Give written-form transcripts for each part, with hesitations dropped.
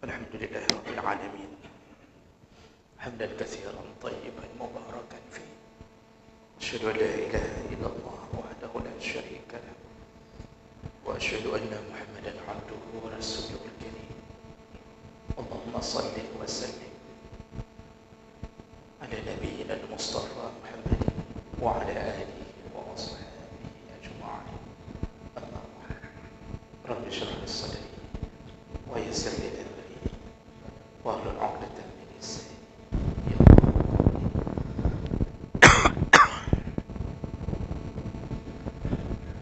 الحمد لله رب العالمين حمدا كثيرا طيبا مباركا فيه. أشهد أن لا إله إلا الله وحده لا شريك له، وأشهد أن محمدا عبده ورسوله الكريم. اللهم صل وسلم على نبينا المصطفى محمد وعلى آله وأصحابه أجمعين. أما بعد، رب اشرح لي صدري ويسر لي أمري واحلل عقدة من لساني يفقهوا قولي.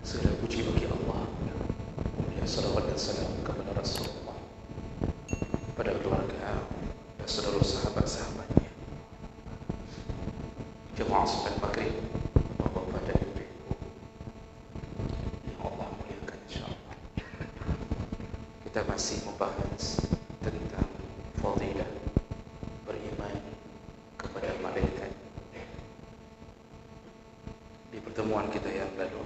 Segala puji bagi Allah, kemudian salawat dan salam kepada Rasulullah, pada keluarga dan seluruh sahabat-sahabatnya, jemaah salat maghrib, bapak-bapak dan ibu-ibu yang Allah muliakan insyaAllah. Kita masih membahas tentang fadilah beriman kepada malaikat. Di pertemuan kita yang lalu,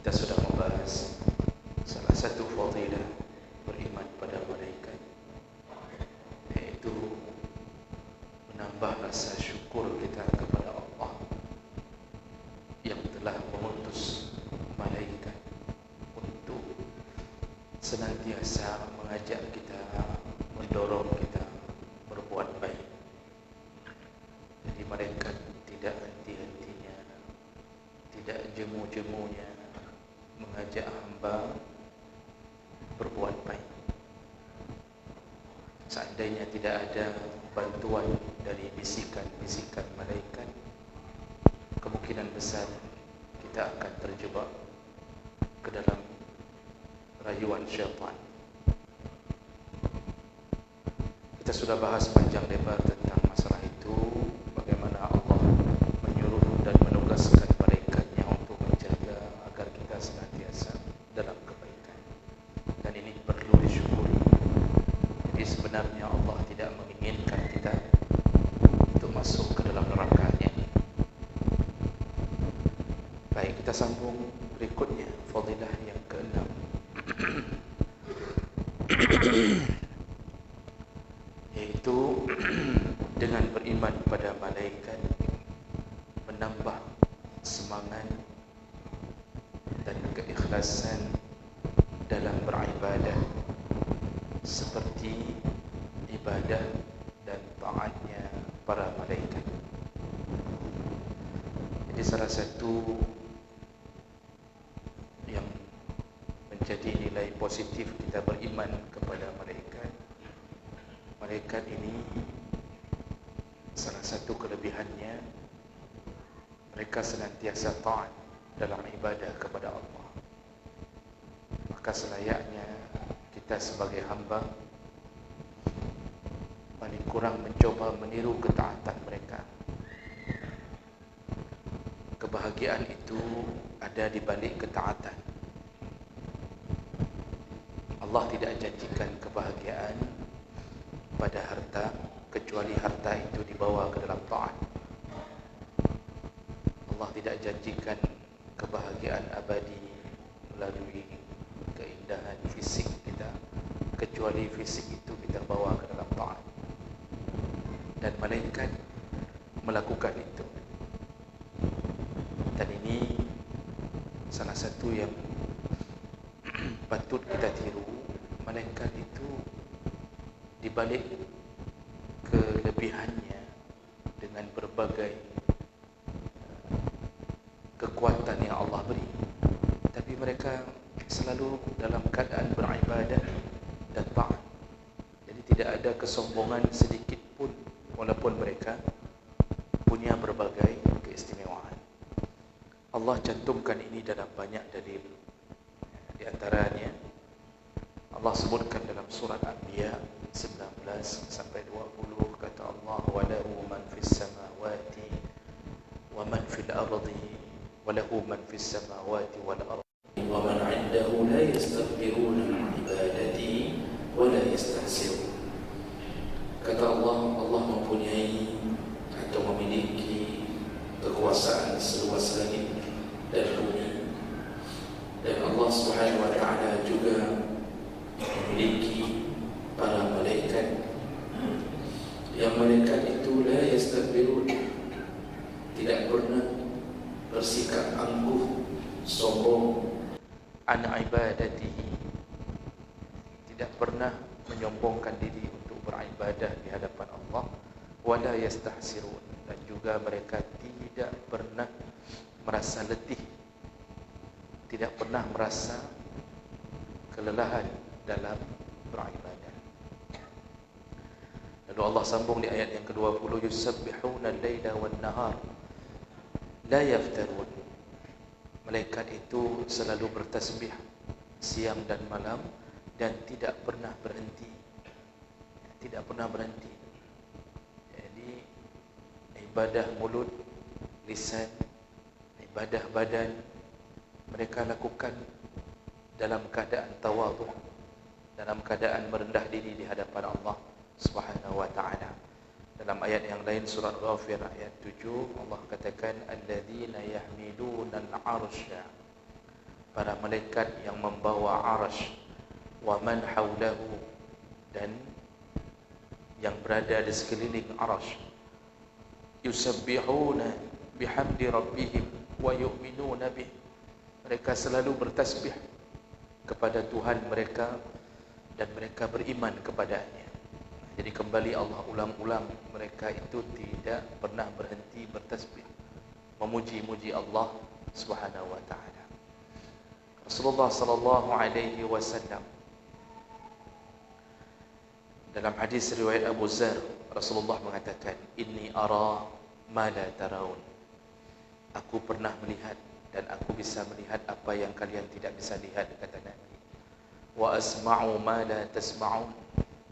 kita sudah membahas salah satu fadilah beriman pada malaikat, yaitu menambah rasa syukur kita kepada Allah yang telah mengutus malaikat untuk senantiasa mengajak kita, mendorong kita berbuat baik. Jadi malaikat tidak henti-hentinya, tidak jemu-jemunya mengajak hamba berbuat baik. Seandainya tidak ada bantuan dari bisikan-bisikan malaikat, kemungkinan besar kita akan terjebak ke dalam rayuan syaitan. Kita sudah bahas panjang lebar tentang masalah itu, bagaimana Allah menyuruh dan menugaskan malaikatnya untuk menjaga agar kita senantiasa dalam kebaikan. Dan ini perlu disyukuri. Jadi sebenarnya Allah tidak menginginkan kita untuk masuk ke dalam nerakanya. Baik, kita sambung berikutnya, fadilah yang ke-6. Yaitu dengan beriman pada malaikat menambah semangat dan keikhlasan dalam beribadah, seperti ibadah dan taatnya para malaikat. Jadi salah satu yang menjadi nilai positif kita beriman kepada malaikat, malaikat ini salah satu kelebihannya, mereka senantiasa taat dalam ibadah kepada Allah. Maka selayaknya kita sebagai hamba paling kurang mencoba meniru ketaatan mereka. Kebahagiaan itu ada di balik ketaatan. Allah tidak janjikan kebahagiaan pada harta, kecuali harta itu dibawa ke dalam taat. Allah tidak janjikan kebahagiaan abadi melalui keindahan fisik kita, kecuali fisik itu kita bawa ke dalam taat. Dan malaikat melakukan itu. Dan ini salah satu yang patut kita tiru. Malaikat itu dibalik kelebihannya dengan berbagai kekuatan yang Allah beri, tapi mereka selalu dalam keadaan beribadah dan taat. Jadi tidak ada kesombongan sedikit pun, walaupun mereka punya berbagai keistimewaan. Allah cantumkan ini dalam banyak dalil. Di antaranya Allah sebutkan dalam surat Anbiya 19 sampai 20, kata Allah, wa lahu man fis samawati wa man fil ardi wa lahu man fis samawati wal ardi wa man 'indahu la yastakbiruna an ibadati wa la yastahsirun. Kata Allah, Allah mempunyai atau memiliki kekuasaan seluas langit dan bumi, dan Allah Subhanahu wa ta'ala juga memiliki para malaikat, yang malaikat itu la yastakbirun, tidak pernah bersikap angkuh, sombong, an ibadatihi, tidak pernah menyombongkan diri untuk beribadah di hadapan Allah, wala yastahsirun, dan juga mereka tidak pernah merasa letih, tidak pernah merasa kelelahan dalam beribadah. Lalu Allah sambung di ayat yang ke-20, yusabbihuna al-laila wan-nahar la yaftarun. Malaikat itu selalu bertasbih siang dan malam dan tidak pernah berhenti. Tidak pernah berhenti. Jadi ibadah mulut, lisan, ibadah badan mereka lakukan dalam keadaan tawadhu, dalam keadaan merendah diri di hadapan Allah Subhanahu wa taala. Dalam ayat yang lain surah Ghafir ayat 7 Allah katakan alladzina yahmiluna al-'arsya, para malaikat yang membawa arasy, wa man haulahu, dan yang berada di sekeliling arasy, yusabbihuna bihamdi rabbihim wa yu'minuna bih, mereka selalu bertasbih kepada Tuhan mereka dan mereka beriman kepadanya. Jadi kembali Allah ulang-ulang, mereka itu tidak pernah berhenti bertasbih, memuji-muji Allah Subhanahu wa taala. Rasulullah sallallahu alaihi wasallam dalam hadis riwayat Abu Dzar, Rasulullah mengatakan, inni ara ma la taraun, aku pernah melihat dan aku bisa melihat apa yang kalian tidak bisa lihat, kata Nabi. Wa asma'u ma la tasma'un,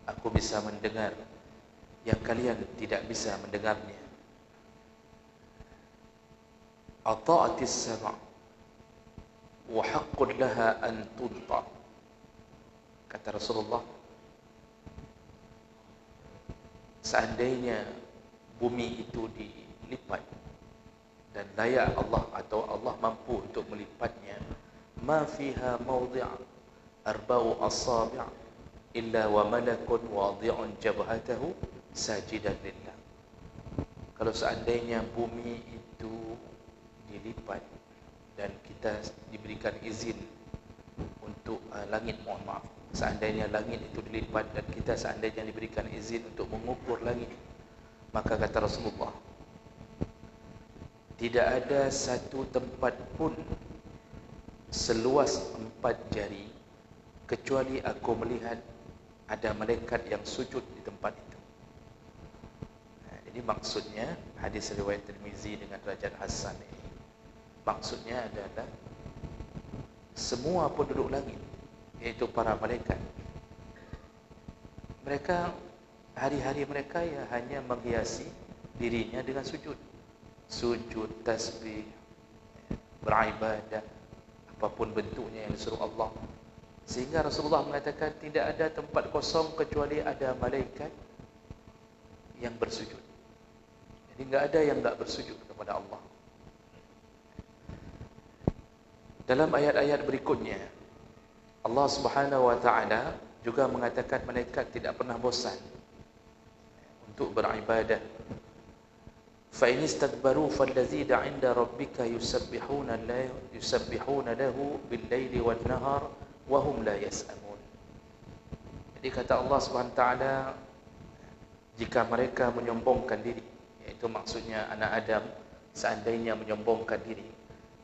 aku bisa mendengar yang kalian tidak bisa mendengarnya. Ata'atis sama' wa haqqun laha an tunta, kata Rasulullah, seandainya bumi itu dilipat dan layak Allah atau Allah mampu untuk melipatnya, ma fiha mawdi' arba'u asabi' illa wa malakun wadi'un jabhatahu sajidan lillah. Kalau seandainya bumi itu dilipat dan kita diberikan izin untuk langit, mohon maaf, seandainya langit itu dilipat dan kita seandainya diberikan izin untuk mengukur langit, maka kata Rasulullah, tidak ada satu tempat pun seluas 4 jari kecuali aku melihat ada malaikat yang sujud di tempat itu. Jadi maksudnya hadis riwayat Tirmizi dengan derajat hasan ini, maksudnya adalah semua penduduk langit, yaitu para malaikat, mereka hari-hari mereka ya hanya menghiasi dirinya dengan sujud, tasbih, beribadah, apapun bentuknya yang disuruh Allah. Sehingga Rasulullah mengatakan tidak ada tempat kosong kecuali ada malaikat yang bersujud. Jadi enggak ada yang enggak bersujud kepada Allah. Dalam ayat-ayat berikutnya Allah Subhanahu wa taala juga mengatakan malaikat tidak pernah bosan untuk beribadah. Fa in istakbaru fallazina 'inda rabbika yusabbihuna lahu bil-laili wan-nahar wa hum la yas'amun. Jadi kata Allah Subhanahu wa taala, jika mereka menyombongkan diri, yaitu maksudnya anak Adam, seandainya menyombongkan diri,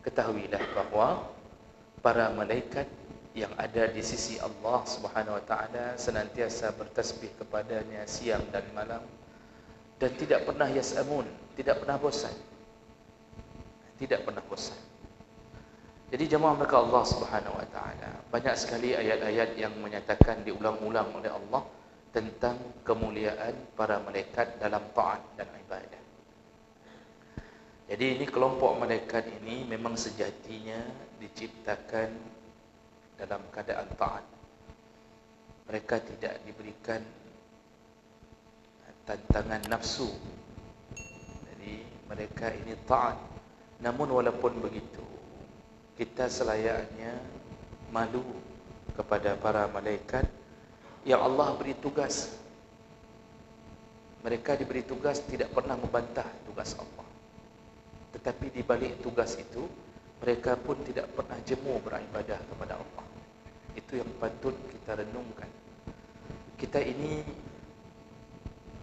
ketahuilah bahwa para malaikat yang ada di sisi Allah Subhanahu wa taala senantiasa bertasbih kepadanya siang dan malam dan tidak pernah yas'amun, tidak pernah bosan. Tidak pernah bosan. Jadi jemaah mereka Allah Subhanahu wa taala, banyak sekali ayat-ayat yang menyatakan diulang-ulang oleh Allah tentang kemuliaan para malaikat dalam taat dan ibadah. Jadi ini kelompok malaikat ini memang sejatinya diciptakan dalam keadaan taat. Mereka tidak diberikan tantangan nafsu. Jadi mereka ini taat. Namun walaupun begitu, kita selayaknya malu kepada para malaikat yang Allah beri tugas. Mereka diberi tugas tidak pernah membantah tugas Allah. Tetapi di balik tugas itu, mereka pun tidak pernah jemu beribadah kepada Allah. Itu yang patut kita renungkan. Kita ini,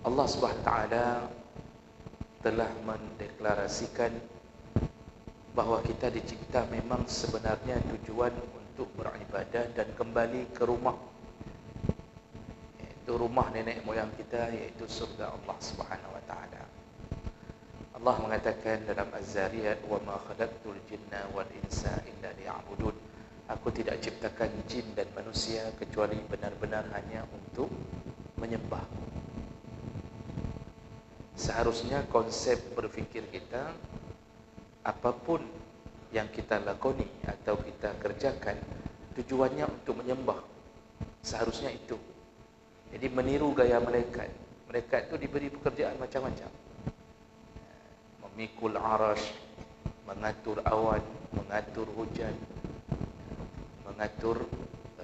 Allah Subhanahu Wa Taala telah mendeklarasikan bahawa kita dicipta memang sebenarnya tujuan untuk beribadah dan kembali ke rumah, iaitu rumah nenek moyang kita, iaitu surga Allah Subhanahu Wa Taala. Allah mengatakan dalam Az-Zariyat, "Wa ma khalaqtul jinna wal insa illa liya'budun." Aku tidak ciptakan jin dan manusia kecuali benar-benar hanya untuk menyembah. Seharusnya konsep berfikir kita, apapun yang kita lakoni atau kita kerjakan, tujuannya untuk menyembah. Seharusnya itu. Jadi meniru gaya malaikat. Malaikat itu diberi pekerjaan macam-macam. Memikul arash, mengatur awan, mengatur hujan, mengatur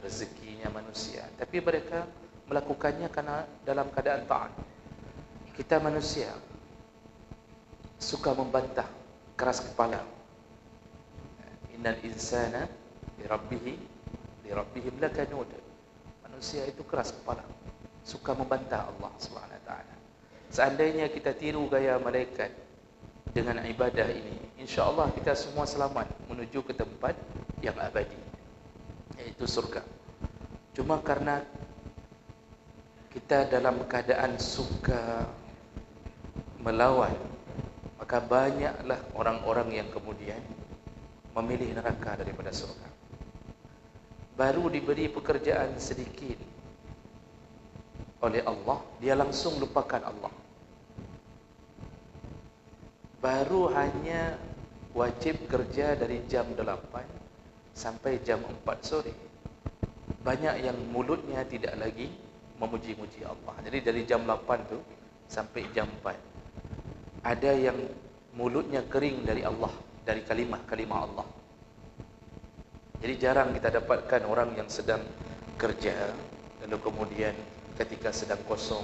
rezekinya manusia. Tapi mereka melakukannya karena dalam keadaan taat. Kita manusia suka membantah, keras kepala. Innal insana lirabbihim lakanud. Manusia itu keras kepala, suka membantah Allah Subhanahu Wa Taala. Seandainya kita tiru gaya malaikat dengan ibadah ini, insya-Allah kita semua selamat menuju ke tempat yang abadi, yaitu surga. Cuma karena kita dalam keadaan suka melawan, maka banyaklah orang-orang yang kemudian memilih neraka daripada surga. Baru diberi pekerjaan sedikit oleh Allah, dia langsung lupakan Allah. Baru hanya wajib kerja dari jam 8 sampai jam 4 sore. Banyak yang mulutnya tidak lagi memuji-muji Allah. Jadi dari jam 8 tu sampai jam 4, ada yang mulutnya kering dari Allah, dari kalimah-kalimah Allah. Jadi jarang kita dapatkan orang yang sedang kerja, lalu kemudian ketika sedang kosong,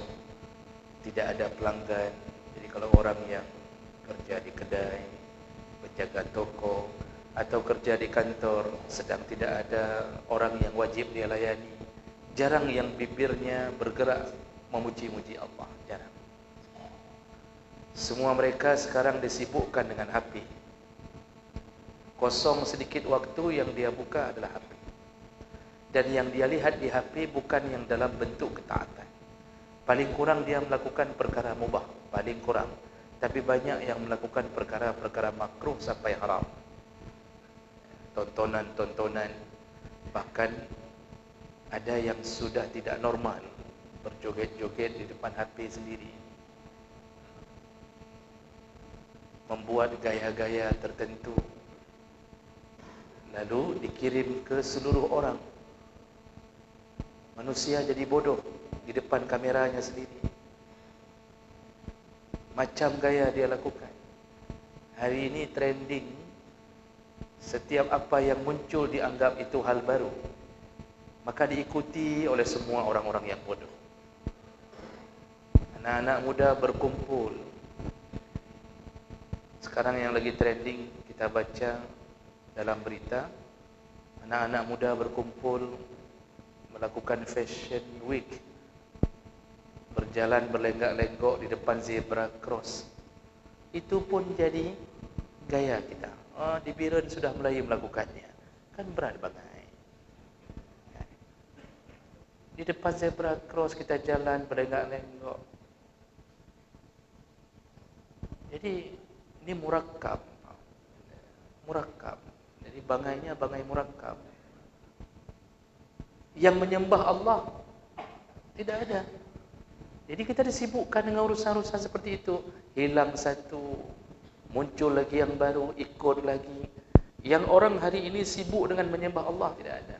tidak ada pelanggan. Jadi kalau orang yang kerja di kedai, menjaga toko, atau kerja di kantor, sedang tidak ada orang yang wajib dia layani, jarang yang bibirnya bergerak memuji-muji Allah, jarang. Semua mereka sekarang disibukkan dengan HP. Kosong sedikit waktu, yang dia buka adalah HP. Dan yang dia lihat di HP bukan yang dalam bentuk ketaatan. Paling kurang dia melakukan perkara mubah, paling kurang. Tapi banyak yang melakukan perkara-perkara makruh sampai haram. Tontonan-tontonan, bahkan ada yang sudah tidak normal, berjoget-joget di depan HP sendiri, membuat gaya-gaya tertentu, lalu dikirim ke seluruh orang. Manusia jadi bodoh di depan kameranya sendiri. Macam gaya dia lakukan. Hari ini trending, setiap apa yang muncul dianggap itu hal baru, maka diikuti oleh semua orang-orang yang bodoh. Anak-anak muda berkumpul. Sekarang yang lagi trending, kita baca dalam berita, anak-anak muda berkumpul melakukan fashion week, berjalan berlenggak-lenggok di depan zebra cross. Itu pun jadi gaya kita. Di Biren sudah mulai melakukannya. Kan berat banget. Di depan zebra cross kita jalan berlenggak-lenggok. Jadi ini murakkab. Jadi bangainya bangai murakkab. Yang menyembah Allah tidak ada. Jadi kita disibukkan dengan urusan-urusan seperti itu. Hilang satu, muncul lagi yang baru, ikut lagi. Yang orang hari ini sibuk dengan menyembah Allah tidak ada.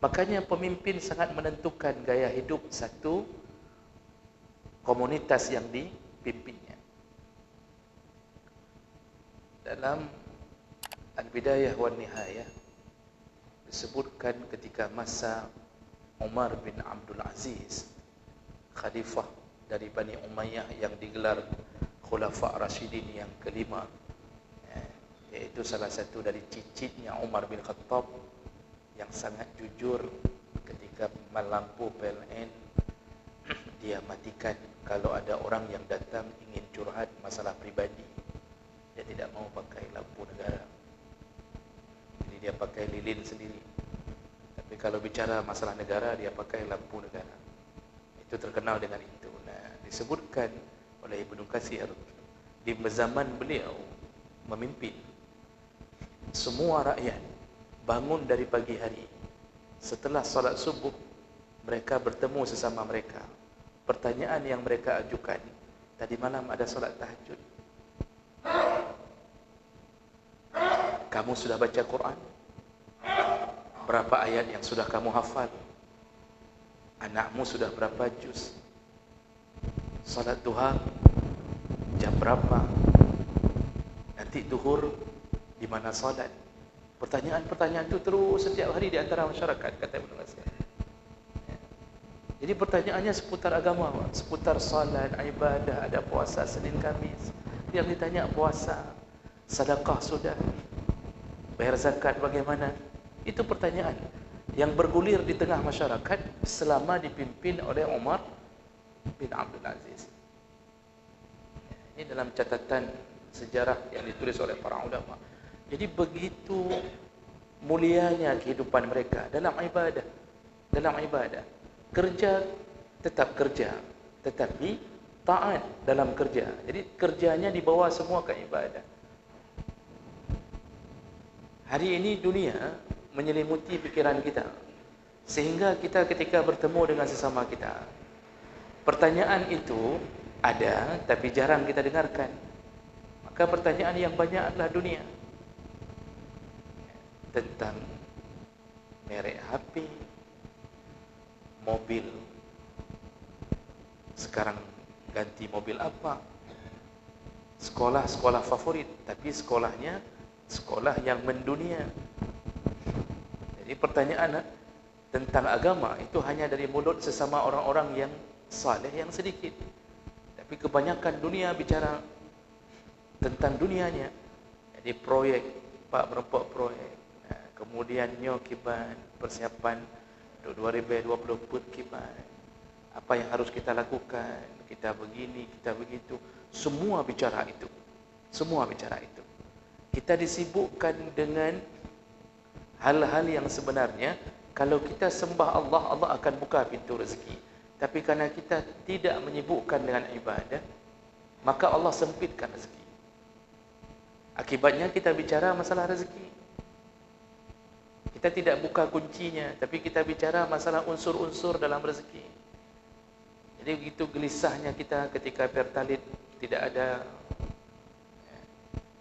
Makanya pemimpin sangat menentukan gaya hidup satu komunitas yang dipimpinnya. Dalam Al-Bidayah wan Nihayah disebutkan ketika masa Umar bin Abdul Aziz, khalifah dari Bani Umayyah yang digelar Khulafa Rashidin yang kelima, iaitu salah satu dari cicitnya Umar bin Khattab yang sangat jujur. Ketika lampu PLN dia matikan kalau ada orang yang datang ingin curhat masalah pribadi. Dia tidak mau pakai lampu negara, jadi dia pakai lilin sendiri. Tapi kalau bicara masalah negara, dia pakai lampu negara. Itu terkenal dengan itu. Nah, disebutkan oleh Ibnu Katsir, di zaman beliau memimpin, semua rakyat bangun dari pagi hari. Setelah salat subuh, mereka bertemu sesama mereka. Pertanyaan yang mereka ajukan, tadi malam ada salat tahajud? Kamu sudah baca Quran? Berapa ayat yang sudah kamu hafal? Anakmu sudah berapa juz? Salat duha jam berapa? Nanti duhur di mana salat? Pertanyaan-pertanyaan itu terus setiap hari di antara masyarakat, kata Ibnu Katsir. Jadi pertanyaannya seputar agama, seputar salat, ibadah, ada puasa Senin Khamis. Yang ditanya puasa, sedekah sudah, bayar zakat bagaimana? Itu pertanyaan yang bergulir di tengah masyarakat selama dipimpin oleh Umar bin Abdul Aziz. Ini dalam catatan sejarah yang ditulis oleh para ulama. Jadi begitu mulianya kehidupan mereka dalam ibadah. Dalam ibadah, kerja tetap kerja, tetapi taat dalam kerja. Jadi kerjanya dibawa semua ke ibadah. Hari ini dunia menyelimuti pikiran kita, sehingga kita ketika bertemu dengan sesama kita, pertanyaan itu ada tapi jarang kita dengarkan. Maka pertanyaan yang banyak adalah dunia, tentang merek HP, mobil, sekarang ganti mobil apa, sekolah-sekolah favorit, tapi sekolahnya sekolah yang mendunia. Jadi pertanyaan tentang agama itu hanya dari mulut sesama orang-orang yang saleh yang sedikit. Tapi kebanyakan dunia bicara tentang dunianya. Jadi proyek, Pak berapa proyek. Nah, kemudian nyokiban, persiapan 2020 kiban. Apa yang harus kita lakukan? Kita begini, kita begitu. Semua bicara itu. Semua bicara itu. Kita disibukkan dengan hal-hal yang sebenarnya kalau kita sembah Allah, Allah akan buka pintu rezeki. Tapi karena kita tidak menyibukkan dengan ibadah, maka Allah sempitkan rezeki. Akibatnya kita bicara masalah rezeki. Kita tidak buka kuncinya, tapi kita bicara masalah unsur-unsur dalam rezeki. Jadi begitu gelisahnya kita ketika Pertalite tidak ada.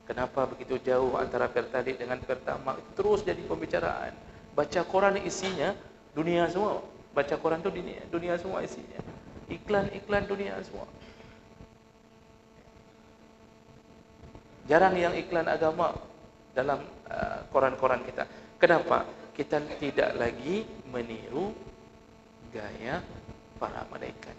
Kenapa begitu jauh antara Pertalite dengan Pertamax? Terus jadi pembicaraan. Baca Quran isinya dunia semua. Baca Quran itu dunia semua isinya. Iklan-iklan dunia semua. Jarang yang iklan agama dalam koran-koran kita. Kenapa? Kita tidak lagi meniru gaya para malaikat.